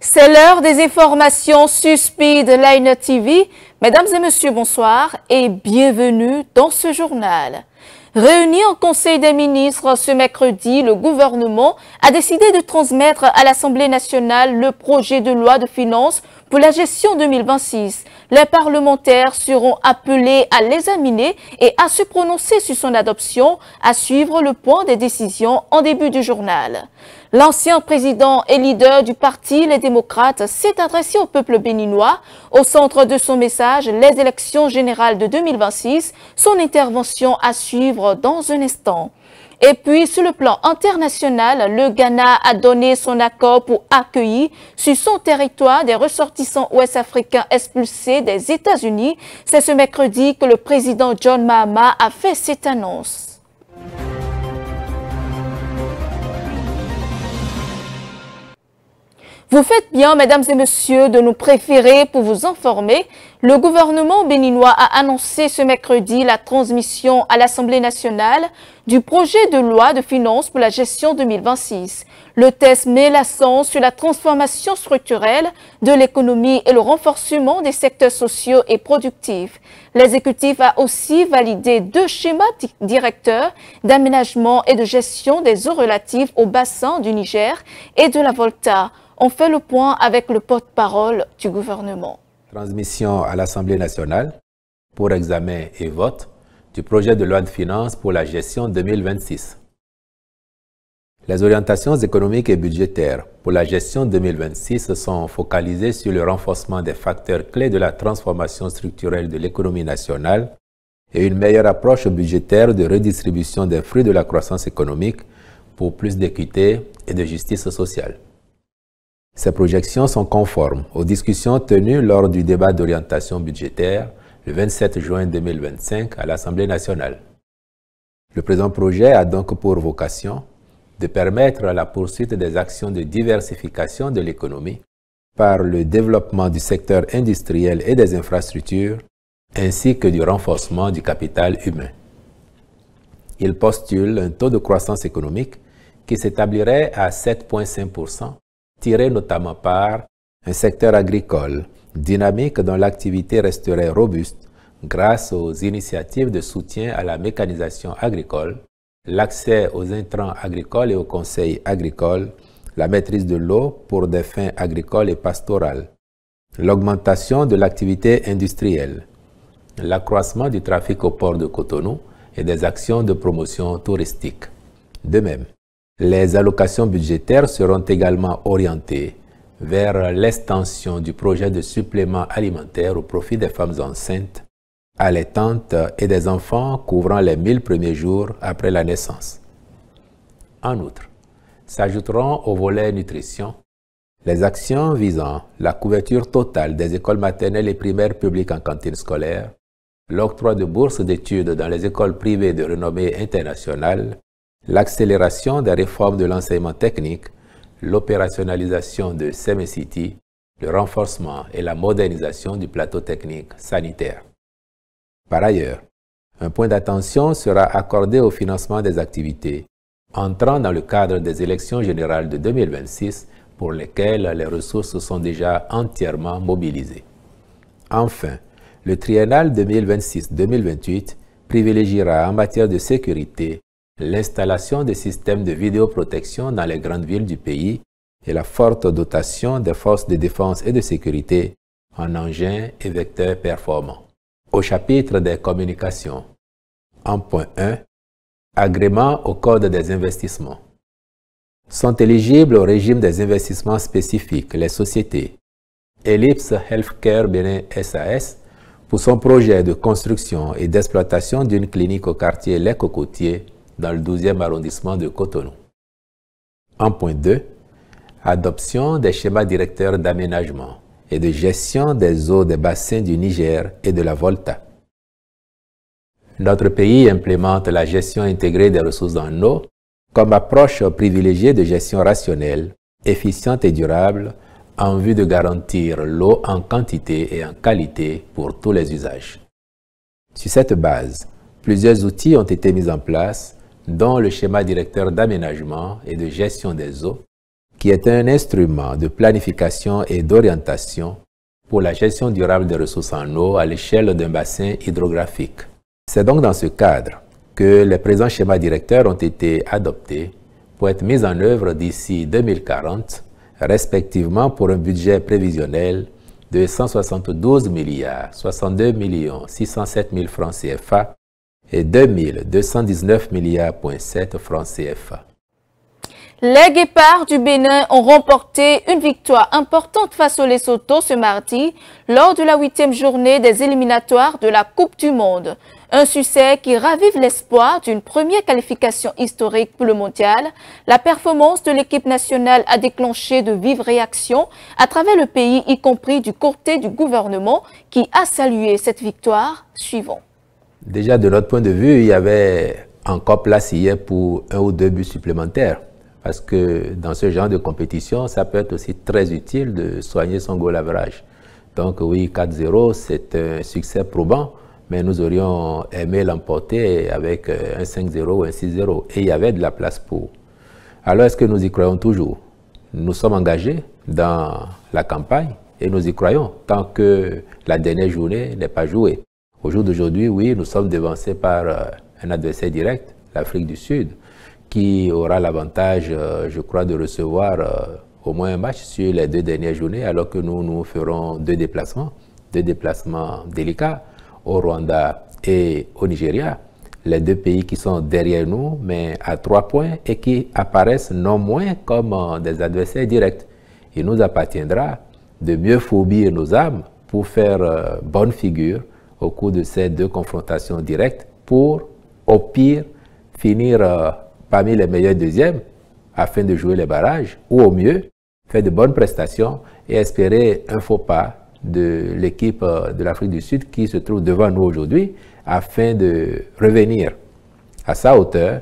C'est l'heure des informations sur Speedline TV. Mesdames et messieurs, bonsoir et bienvenue dans ce journal. Réuni en Conseil des ministres ce mercredi, le gouvernement a décidé de transmettre à l'Assemblée nationale le projet de loi de finances pour la gestion 2026. Les parlementaires seront appelés à l'examiner et à se prononcer sur son adoption, à suivre le point des décisions en début du journal. L'ancien président et leader du parti Les Démocrates s'est adressé au peuple béninois. Au centre de son message, les élections générales de 2026, son intervention à suivre dans un instant. Et puis, sur le plan international, le Ghana a donné son accord pour accueillir sur son territoire des ressortissants ouest-africains expulsés des États-Unis. C'est ce mercredi que le président John Mahama a fait cette annonce. Vous faites bien, mesdames et messieurs, de nous préférer pour vous informer. Le gouvernement béninois a annoncé ce mercredi la transmission à l'Assemblée nationale du projet de loi de finances pour la gestion 2026. Le texte met l'accent sur la transformation structurelle de l'économie et le renforcement des secteurs sociaux et productifs. L'exécutif a aussi validé 2 schémas directeurs d'aménagement et de gestion des eaux relatives au bassin du Niger et de la Volta. On fait le point avec le porte-parole du gouvernement. Transmission à l'Assemblée nationale pour examen et vote du projet de loi de finances pour la gestion 2026. Les orientations économiques et budgétaires pour la gestion 2026 sont focalisées sur le renforcement des facteurs clés de la transformation structurelle de l'économie nationale et une meilleure approche budgétaire de redistribution des fruits de la croissance économique pour plus d'équité et de justice sociale. Ces projections sont conformes aux discussions tenues lors du débat d'orientation budgétaire le 27 juin 2025 à l'Assemblée nationale. Le présent projet a donc pour vocation de permettre la poursuite des actions de diversification de l'économie par le développement du secteur industriel et des infrastructures, ainsi que du renforcement du capital humain. Il postule un taux de croissance économique qui s'établirait à 7,5%, tiré notamment par un secteur agricole dynamique dont l'activité resterait robuste grâce aux initiatives de soutien à la mécanisation agricole, l'accès aux intrants agricoles et aux conseils agricoles, la maîtrise de l'eau pour des fins agricoles et pastorales, l'augmentation de l'activité industrielle, l'accroissement du trafic au port de Cotonou et des actions de promotion touristique. De même, les allocations budgétaires seront également orientées vers l'extension du projet de supplément alimentaire au profit des femmes enceintes, allaitantes et des enfants couvrant les 1000 premiers jours après la naissance. En outre, s'ajouteront au volet nutrition les actions visant la couverture totale des écoles maternelles et primaires publiques en cantine scolaire, l'octroi de bourses d'études dans les écoles privées de renommée internationale, l'accélération des réformes de l'enseignement technique, l'opérationnalisation de SEMECITY, le renforcement et la modernisation du plateau technique sanitaire. Par ailleurs, un point d'attention sera accordé au financement des activités entrant dans le cadre des élections générales de 2026 pour lesquelles les ressources sont déjà entièrement mobilisées. Enfin, le triennal 2026-2028 privilégiera en matière de sécurité l'installation des systèmes de vidéoprotection dans les grandes villes du pays et la forte dotation des forces de défense et de sécurité en engins et vecteurs performants. Au chapitre des communications, en point 1, agrément au Code des investissements. Sont éligibles au régime des investissements spécifiques les sociétés Ellipse Healthcare Bénin SAS pour son projet de construction et d'exploitation d'une clinique au quartier Les Cocotiers dans le 12e arrondissement de Cotonou. En point 2, adoption des schémas directeurs d'aménagement et de gestion des eaux des bassins du Niger et de la Volta. Notre pays implémente la gestion intégrée des ressources en eau comme approche privilégiée de gestion rationnelle, efficiente et durable en vue de garantir l'eau en quantité et en qualité pour tous les usages. Sur cette base, plusieurs outils ont été mis en place, dont le schéma directeur d'aménagement et de gestion des eaux, qui est un instrument de planification et d'orientation pour la gestion durable des ressources en eau à l'échelle d'un bassin hydrographique. C'est donc dans ce cadre que les présents schémas directeurs ont été adoptés pour être mis en œuvre d'ici 2040, respectivement pour un budget prévisionnel de 172 milliards 62 607 000 francs CFA et 2219 milliards 7 francs CFA. Les Guépards du Bénin ont remporté une victoire importante face au Lesotho ce mardi lors de la 8e journée des éliminatoires de la Coupe du Monde. Un succès qui ravive l'espoir d'une première qualification historique pour le mondial. La performance de l'équipe nationale a déclenché de vives réactions à travers le pays, y compris du côté du gouvernement qui a salué cette victoire. Suivant. Déjà, de notre point de vue, il y avait encore place hier pour 1 ou 2 buts supplémentaires. Parce que dans ce genre de compétition, ça peut être aussi très utile de soigner son goal average. Donc oui, 4-0, c'est un succès probant, mais nous aurions aimé l'emporter avec un 5-0 ou un 6-0. Et il y avait de la place pour. Alors est-ce que nous y croyons toujours? Nous sommes engagés dans la campagne et nous y croyons tant que la dernière journée n'est pas jouée. Au jour d'aujourd'hui, oui, nous sommes devancés par un adversaire direct, l'Afrique du Sud, qui aura l'avantage, je crois, de recevoir au moins un match sur les 2 dernières journées, alors que nous ferons 2 déplacements délicats au Rwanda et au Nigeria, les 2 pays qui sont derrière nous, mais à 3 points et qui apparaissent non moins comme des adversaires directs. Il nous appartiendra de mieux fourbir nos âmes pour faire bonne figure au cours de ces 2 confrontations directes pour, au pire, finir parmi les meilleurs deuxièmes afin de jouer les barrages, ou au mieux, faire de bonnes prestations et espérer un faux pas de l'équipe de l'Afrique du Sud qui se trouve devant nous aujourd'hui afin de revenir à sa hauteur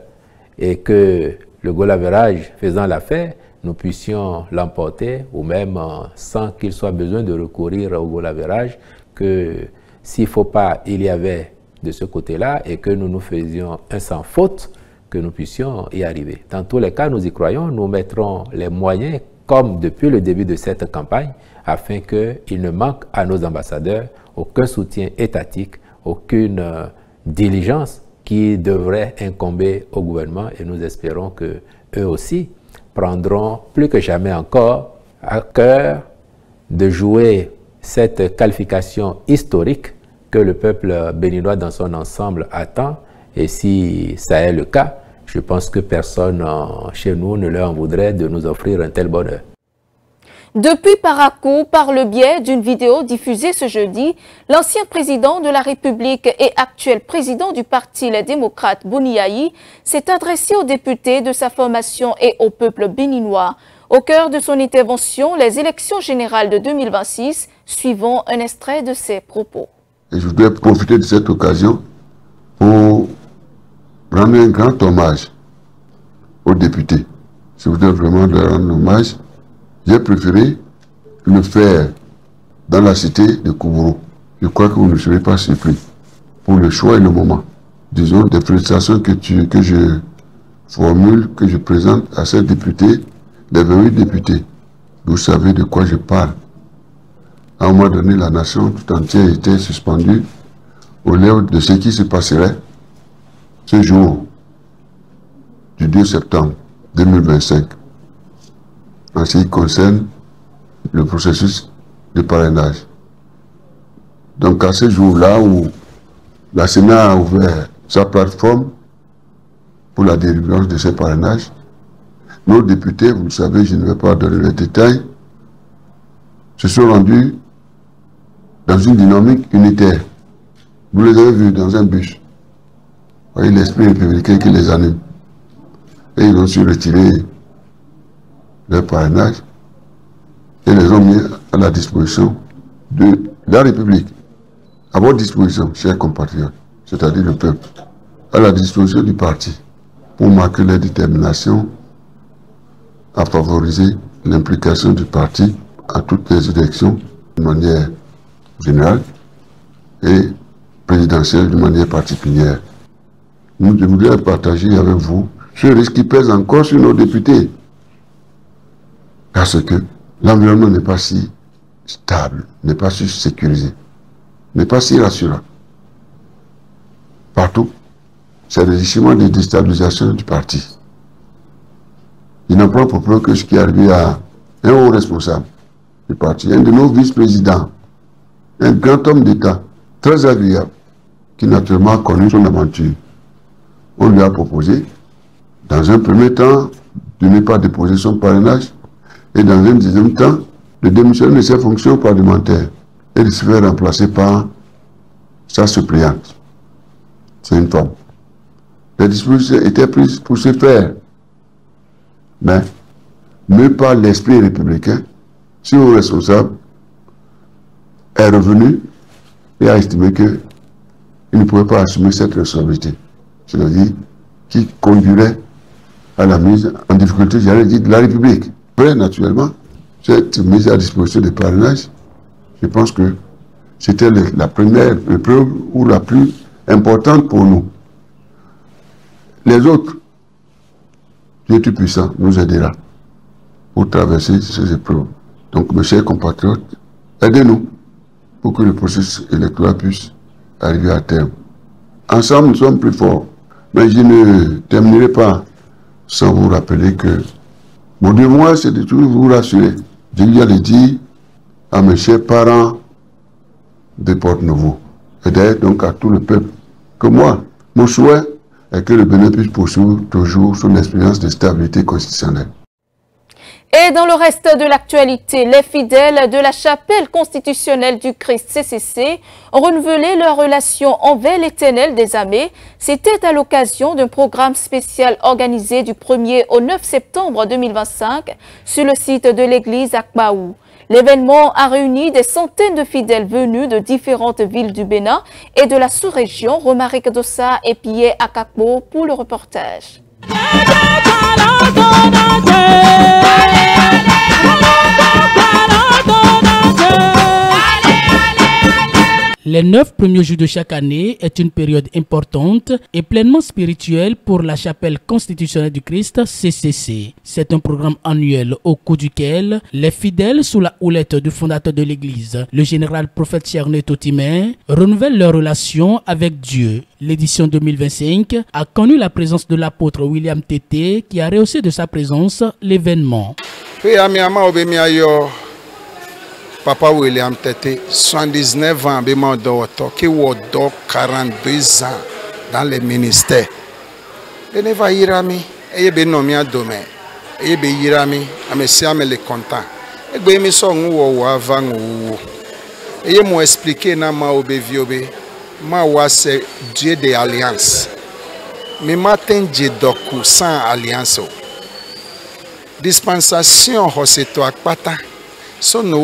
et que le goal average faisant l'affaire, nous puissions l'emporter ou même sans qu'il soit besoin de recourir au goal average, que s'il faut pas il y avait de ce côté-là et que nous faisions un sans faute, que nous puissions y arriver. Dans tous les cas, nous y croyons, nous mettrons les moyens, comme depuis le début de cette campagne, afin qu'il ne manque à nos ambassadeurs aucun soutien étatique, aucune diligence qui devrait incomber au gouvernement, et nous espérons que eux aussi prendront plus que jamais encore à cœur de jouer cette qualification historique que le peuple béninois dans son ensemble attend. Et si ça est le cas, je pense que personne chez nous ne leur en voudrait de nous offrir un tel bonheur. Depuis Parakou, par le biais d'une vidéo diffusée ce jeudi, l'ancien président de la République et actuel président du parti Les Démocrates, Boni Yayi, s'est adressé aux députés de sa formation et au peuple béninois. Au cœur de son intervention, les élections générales de 2026, suivant un extrait de ses propos. Et je voudrais profiter de cette occasion pour rendre un grand hommage aux députés. Je voudrais vraiment leur rendre hommage. J'ai préféré le faire dans la cité de Kouboro. Je crois que vous ne serez pas surpris pour le choix et le moment. Disons, des félicitations que je formule, que je présente à ces députés, les 28 députés. Vous savez de quoi je parle. À un moment donné, la nation tout entière était suspendue au lèvres de ce qui se passerait ce jour du 2 septembre 2025 en ce qui concerne le processus de parrainage. Donc à ce jour-là où la Sénat a ouvert sa plateforme pour la délivrance de ces parrainages, nos députés, vous le savez, je ne vais pas donner les détails, se sont rendus dans une dynamique unitaire. Vous les avez vus dans un bus. Vous voyez l'esprit républicain qui les anime. Et ils ont su retirer leur parrainage et les ont mis à la disposition de la République. À votre disposition, chers compatriotes, c'est-à-dire le peuple, à la disposition du parti, pour marquer leur détermination à favoriser l'implication du parti à toutes les élections de manière générale et présidentielle de manière particulière. Nous devrions partager avec vous ce risque qui pèse encore sur nos députés. Parce que l'environnement n'est pas si stable, n'est pas si sécurisé, n'est pas si rassurant. Partout, c'est le justement de déstabilisation du parti. Il n'en prend pour preuve que ce qui est arrivé à un haut responsable du parti, un de nos vice-présidents, un grand homme d'État, très agréable, qui naturellement a connu son aventure. On lui a proposé, dans un premier temps, de ne pas déposer son parrainage, et dans un deuxième temps, de démissionner de ses fonctions parlementaires et de se faire remplacer par sa suppléante. C'est une forme. Les dispositions étaient prises pour ce faire. Mais, même par l'esprit républicain, si le responsable est revenu et a estimé qu'il ne pouvait pas assumer cette responsabilité, c'est-à-dire qui conduirait à la mise en difficulté, j'allais dire, de la République. Après, naturellement, cette mise à disposition des parrainages, je pense que c'était la première épreuve ou la plus importante pour nous. Les autres, Dieu tout-puissant nous aidera pour traverser ces épreuves. Donc, mes chers compatriotes, aidez-nous pour que le processus électoral puisse arriver à terme. Ensemble, nous sommes plus forts. Mais je ne terminerai pas sans vous rappeler que mon devoir, c'est de toujours vous rassurer. Je lui ai dit à mes chers parents de Porte-Nouveau, et d'ailleurs donc à tout le peuple, que moi, mon souhait est que le Bénin puisse poursuivre toujours son expérience de stabilité constitutionnelle. Et dans le reste de l'actualité, les fidèles de la chapelle constitutionnelle du Christ CCC ont renouvelé leur relation envers l'Éternel des armées. C'était à l'occasion d'un programme spécial organisé du 1er au 9 septembre 2025 sur le site de l'église Akbaou. L'événement a réuni des centaines de fidèles venus de différentes villes du Bénin et de la sous-région. Romaric Dossa et Pierre Akakbo pour le reportage. Les 9 premiers jours de chaque année est une période importante et pleinement spirituelle pour la chapelle constitutionnelle du Christ CCC. C'est un programme annuel au cours duquel les fidèles sous la houlette du fondateur de l'église, le général prophète Cherné Totimer, renouvellent leur relation avec Dieu. L'édition 2025 a connu la présence de l'apôtre William Tété qui a rehaussé de sa présence l'événement. Papa William Tété, 79 ans, qui a 42 ans dans le ministère. Il va y aller, il va nommer un domaine, il va y aller, il est content. Il va y aller, il m'a expliqué que c'est Dieu de l'alliance. Mais maintenant, Dieu d'oku sans alliance. Dispensation, c'est toi, pata. C'est une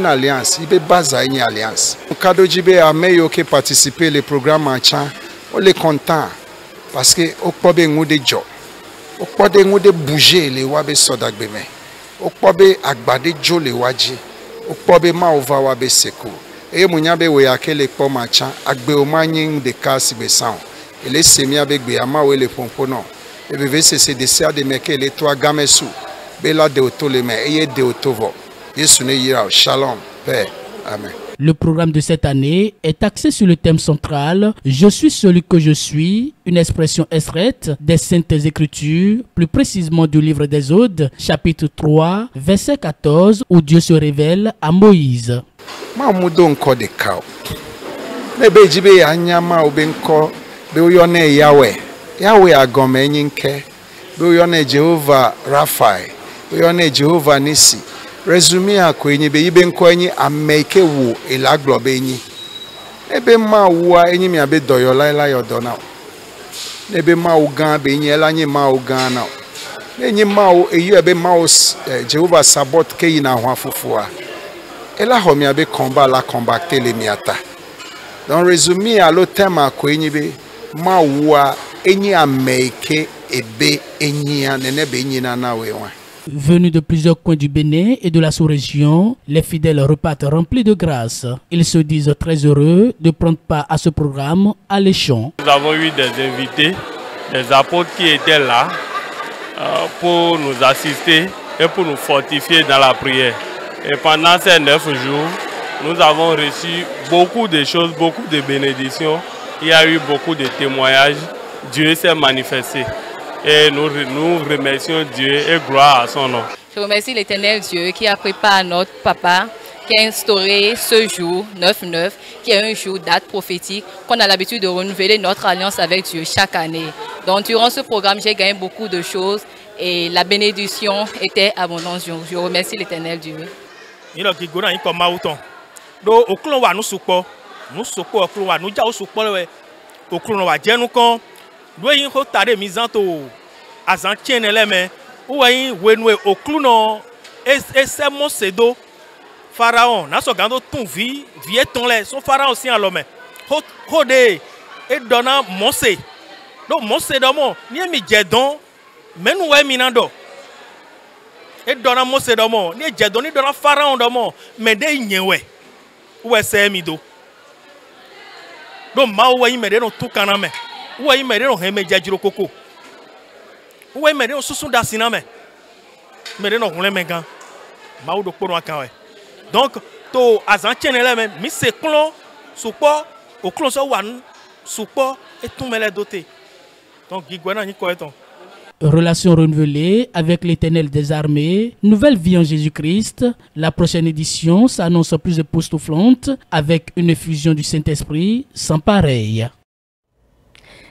alliance, il est basé sur une alliance. Au cas de Djibé a meilleur que participer au programme marchand, on est content parce que au pas de nous de job, au pas de nous de bouger les wabe sodak beme, au pas de agbade jo les waji, au pas de ma ova wabe seco. Et munyabe weyake les pom marchand, agbe o manyin de kasi besan. Et les semi avec beyama ou les pomponon. Et bébé c'est dessert de meke les trois gammes sous. Shalom, Père. Amen. Le programme de cette année est axé sur le thème central « Je suis celui que je suis », une expression extraite des Saintes Écritures, plus précisément du livre des Odes, chapitre 3, verset 14, où Dieu se révèle à Moïse. Jehovah Raphaël. Oyone Jehovah Nisi. Résumé à kwenye be ibe nkwenye ameke wo elaglo be nyi. Ebe ma wa enyi mi abe doyo laila yodona. Ebe ma u gan be nyi elanyi ma u gan na. Enyi ma u eyu ebe ma u Jehovah Sabot ke yina ho afufua. Ela ho mi abe combat la combattre le miata. Dans résumé à lo thème à kwenye be ma wa enyi ameke ebe enyi nene be enyi na na we wa. Venus de plusieurs coins du Bénin et de la sous-région, les fidèles repartent remplis de grâce. Ils se disent très heureux de prendre part à ce programme alléchant. Nous avons eu des invités, des apôtres qui étaient là pour nous assister et pour nous fortifier dans la prière. Et pendant ces 9 jours, nous avons reçu beaucoup de choses, beaucoup de bénédictions. Il y a eu beaucoup de témoignages. Dieu s'est manifesté. Et nous remercions Dieu et gloire à son nom. Je remercie l'Éternel Dieu qui a préparé notre papa, qui a instauré ce jour 9-9, qui est un jour date prophétique, qu'on a l'habitude de renouveler notre alliance avec Dieu chaque année. Donc durant ce programme, j'ai gagné beaucoup de choses et la bénédiction était abondante. Je remercie l'Éternel Dieu. Pharaon, n'a pas gardé ton vie, vie ton lait, son pharaon aussi à l'homme. Hode et donna Mosé. Donc Mosé d'homme, ni mi jedon, mais nous est minando. Et donna Mosé d'homme, ni jedon ni donna pharaon d'homme, mais de nyewe. Où est ce mido? Donc ma ouai me de no tout kaname. Ouai me de no heme jajiro koko. Ouai me de no susu dasiname. Me de no hule megan. Ma ou do kono akawe. Donc, to azantienele même, mi se clon, support, au clon so wan, support et tout me les doté. Donc, Gigwana ni quoi Relation renouvelée avec l'Éternel des armées, nouvelle vie en Jésus-Christ. La prochaine édition s'annonce plus époustouflante avec une effusion du Saint-Esprit sans pareil.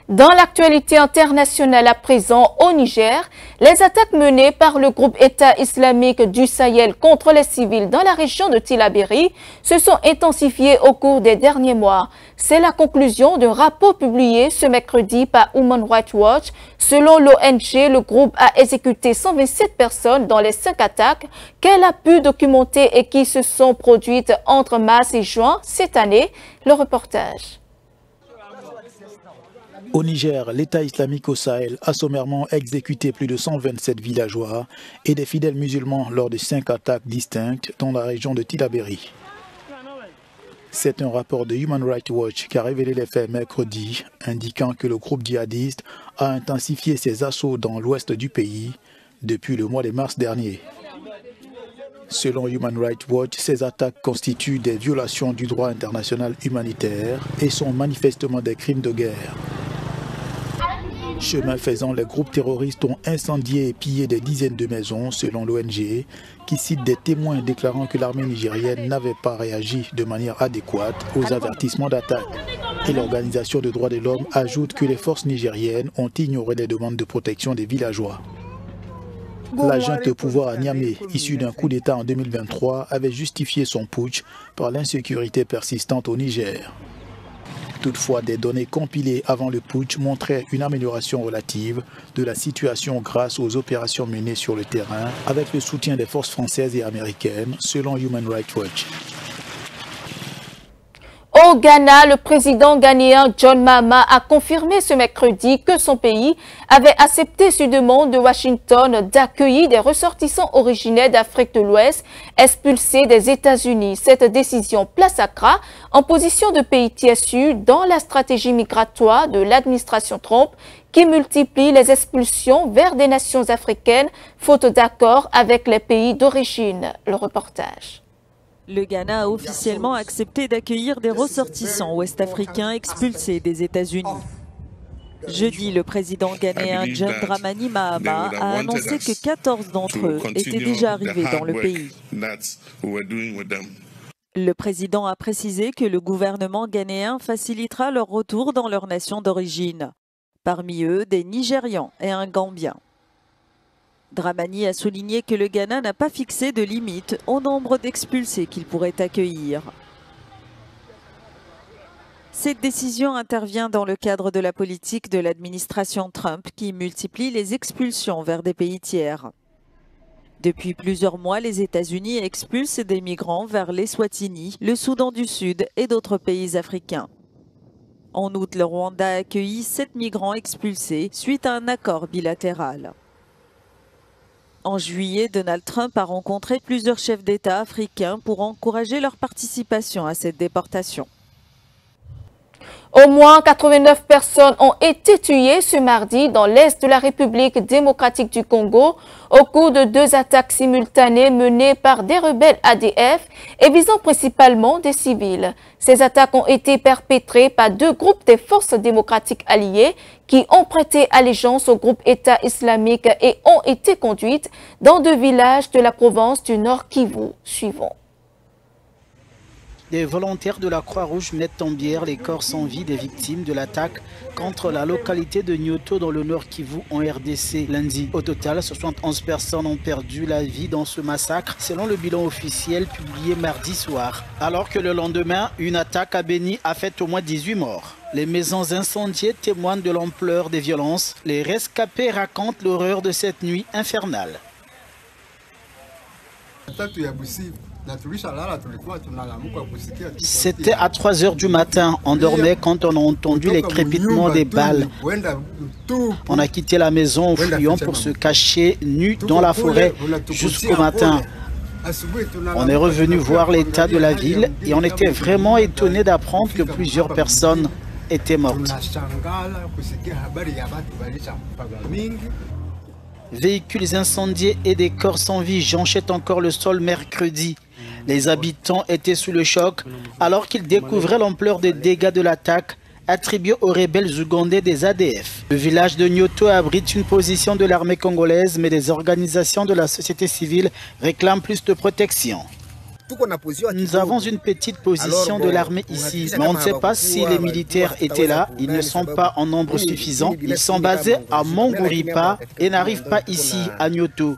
Dans l'actualité internationale à présent au Niger, les attaques menées par le groupe État islamique du Sahel contre les civils dans la région de Tillabéri se sont intensifiées au cours des derniers mois. C'est la conclusion d'un rapport publié ce mercredi par Human Rights Watch. Selon l'ONG, le groupe a exécuté 127 personnes dans les 5 attaques qu'elle a pu documenter et qui se sont produites entre mars et juin cette année. Le reportage. Au Niger, l'État islamique au Sahel a sommairement exécuté plus de 127 villageois et des fidèles musulmans lors de 5 attaques distinctes dans la région de Tillabéri. C'est un rapport de Human Rights Watch qui a révélé les faits mercredi, indiquant que le groupe djihadiste a intensifié ses assauts dans l'ouest du pays depuis le mois de mars dernier. Selon Human Rights Watch, ces attaques constituent des violations du droit international humanitaire et sont manifestement des crimes de guerre. Chemin faisant, les groupes terroristes ont incendié et pillé des dizaines de maisons, selon l'ONG, qui cite des témoins déclarant que l'armée nigérienne n'avait pas réagi de manière adéquate aux avertissements d'attaque. Et l'Organisation des droits de l'homme ajoute que les forces nigériennes ont ignoré les demandes de protection des villageois. La junte au pouvoir à Niamey, issue d'un coup d'État en 2023, avait justifié son putsch par l'insécurité persistante au Niger. Toutefois, des données compilées avant le putsch montraient une amélioration relative de la situation grâce aux opérations menées sur le terrain avec le soutien des forces françaises et américaines, selon Human Rights Watch. Au Ghana, le président ghanéen John Mahama a confirmé ce mercredi que son pays avait accepté sur demande de Washington d'accueillir des ressortissants originaires d'Afrique de l'Ouest expulsés des États-Unis. Cette décision place Accra en position de pays tiers dans la stratégie migratoire de l'administration Trump qui multiplie les expulsions vers des nations africaines faute d'accord avec les pays d'origine. Le reportage. Le Ghana a officiellement accepté d'accueillir des ressortissants ouest-africains expulsés des États-Unis. Jeudi, le président ghanéen John Dramani Mahama a annoncé que 14 d'entre eux étaient déjà arrivés dans le pays. Le président a précisé que le gouvernement ghanéen facilitera leur retour dans leur nation d'origine. Parmi eux, des Nigérians et un Gambien. Dramani a souligné que le Ghana n'a pas fixé de limite au nombre d'expulsés qu'il pourrait accueillir. Cette décision intervient dans le cadre de la politique de l'administration Trump qui multiplie les expulsions vers des pays tiers. Depuis plusieurs mois, les États-Unis expulsent des migrants vers l'Eswatini, le Soudan du Sud et d'autres pays africains. En août, le Rwanda a accueilli 7 migrants expulsés suite à un accord bilatéral. En juillet, Donald Trump a rencontré plusieurs chefs d'État africains pour encourager leur participation à cette déportation. Au moins 89 personnes ont été tuées ce mardi dans l'est de la République démocratique du Congo au cours de 2 attaques simultanées menées par des rebelles ADF et visant principalement des civils. Ces attaques ont été perpétrées par 2 groupes des forces démocratiques alliées qui ont prêté allégeance au groupe État islamique et ont été conduites dans 2 villages de la province du Nord Kivu. Suivons. Des volontaires de la Croix-Rouge mettent en bière les corps sans vie des victimes de l'attaque contre la localité de Nyoto dans le Nord Kivu en RDC lundi. Au total, 71 personnes ont perdu la vie dans ce massacre selon le bilan officiel publié mardi soir. Alors que le lendemain, une attaque à Beni a fait au moins 18 morts. Les maisons incendiées témoignent de l'ampleur des violences. Les rescapés racontent l'horreur de cette nuit infernale. C'était à 3 h du matin. On dormait quand on a entendu les crépitements des balles. On a quitté la maison en fuyant pour se cacher nus dans la forêt jusqu'au matin. On est revenu voir l'état de la ville et on était vraiment étonné d'apprendre que plusieurs personnes étaient mortes. Véhicules incendiés et des corps sans vie jonchaient encore le sol mercredi. Les habitants étaient sous le choc alors qu'ils découvraient l'ampleur des dégâts de l'attaque attribuée aux rebelles ougandais des ADF. Le village de Nyoto abrite une position de l'armée congolaise, mais des organisations de la société civile réclament plus de protection. Nous avons une petite position de l'armée ici, mais on ne sait pas si les militaires étaient là. Ils ne sont pas en nombre suffisant. Ils sont basés à Monguripa et n'arrivent pas ici à Nyoto.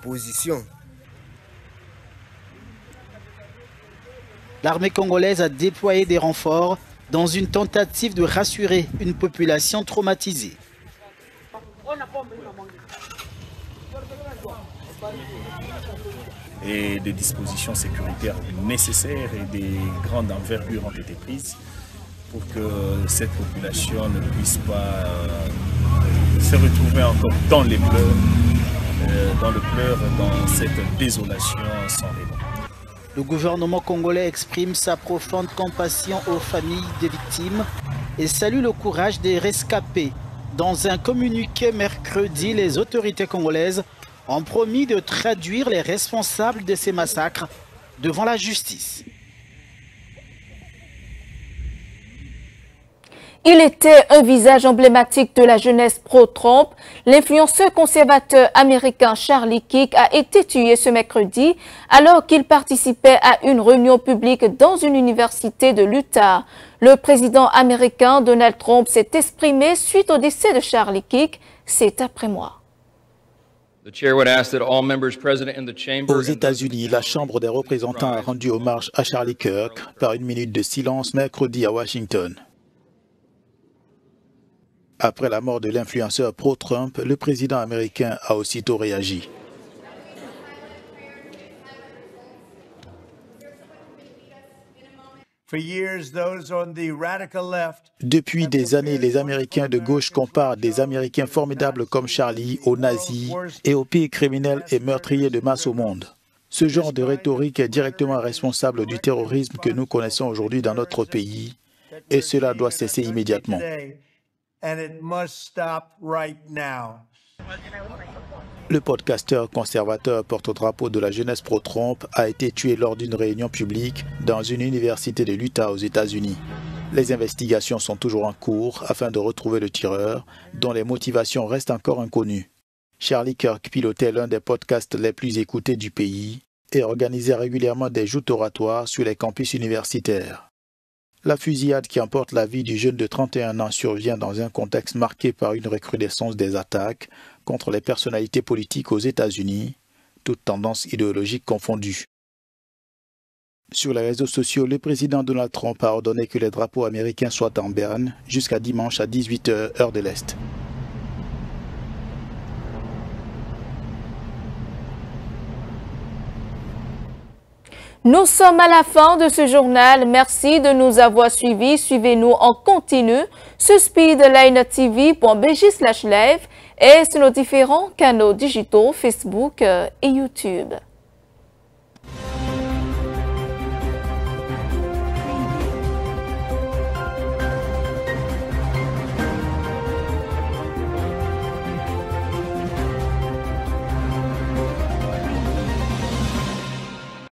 L'armée congolaise a déployé des renforts dans une tentative de rassurer une population traumatisée. Et des dispositions sécuritaires nécessaires et des grandes envergures ont été prises pour que cette population ne puisse pas se retrouver encore dans les pleurs, dans cette désolation sans raison. Le gouvernement congolais exprime sa profonde compassion aux familles des victimes et salue le courage des rescapés. Dans un communiqué mercredi, les autorités congolaises ont promis de traduire les responsables de ces massacres devant la justice. Il était un visage emblématique de la jeunesse pro-Trump. L'influenceur conservateur américain Charlie Kirk a été tué ce mercredi alors qu'il participait à une réunion publique dans une université de l'Utah. Le président américain Donald Trump s'est exprimé suite au décès de Charlie Kirk. C'est après moi. Aux États-Unis, la Chambre des représentants a rendu hommage à Charlie Kirk par une minute de silence mercredi à Washington. Après la mort de l'influenceur pro-Trump, le président américain a aussitôt réagi. Depuis des années, les Américains de gauche comparent des Américains formidables comme Charlie aux nazis et aux pires criminels et meurtriers de masse au monde. Ce genre de rhétorique est directement responsable du terrorisme que nous connaissons aujourd'hui dans notre pays et cela doit cesser immédiatement. Le podcasteur conservateur porte-drapeau de la jeunesse pro-Trump a été tué lors d'une réunion publique dans une université de l'Utah aux États-Unis. Les investigations sont toujours en cours afin de retrouver le tireur, dont les motivations restent encore inconnues. Charlie Kirk pilotait l'un des podcasts les plus écoutés du pays et organisait régulièrement des joutes oratoires sur les campus universitaires. La fusillade qui emporte la vie du jeune de 31 ans survient dans un contexte marqué par une recrudescence des attaques contre les personnalités politiques aux États-Unis, toutes tendances idéologiques confondues. Sur les réseaux sociaux, le président Donald Trump a ordonné que les drapeaux américains soient en berne jusqu'à dimanche à 18 h, heure de l'Est. Nous sommes à la fin de ce journal. Merci de nous avoir suivis. Suivez-nous en continu sur speedlinetv.bj/live et sur nos différents canaux digitaux Facebook et YouTube.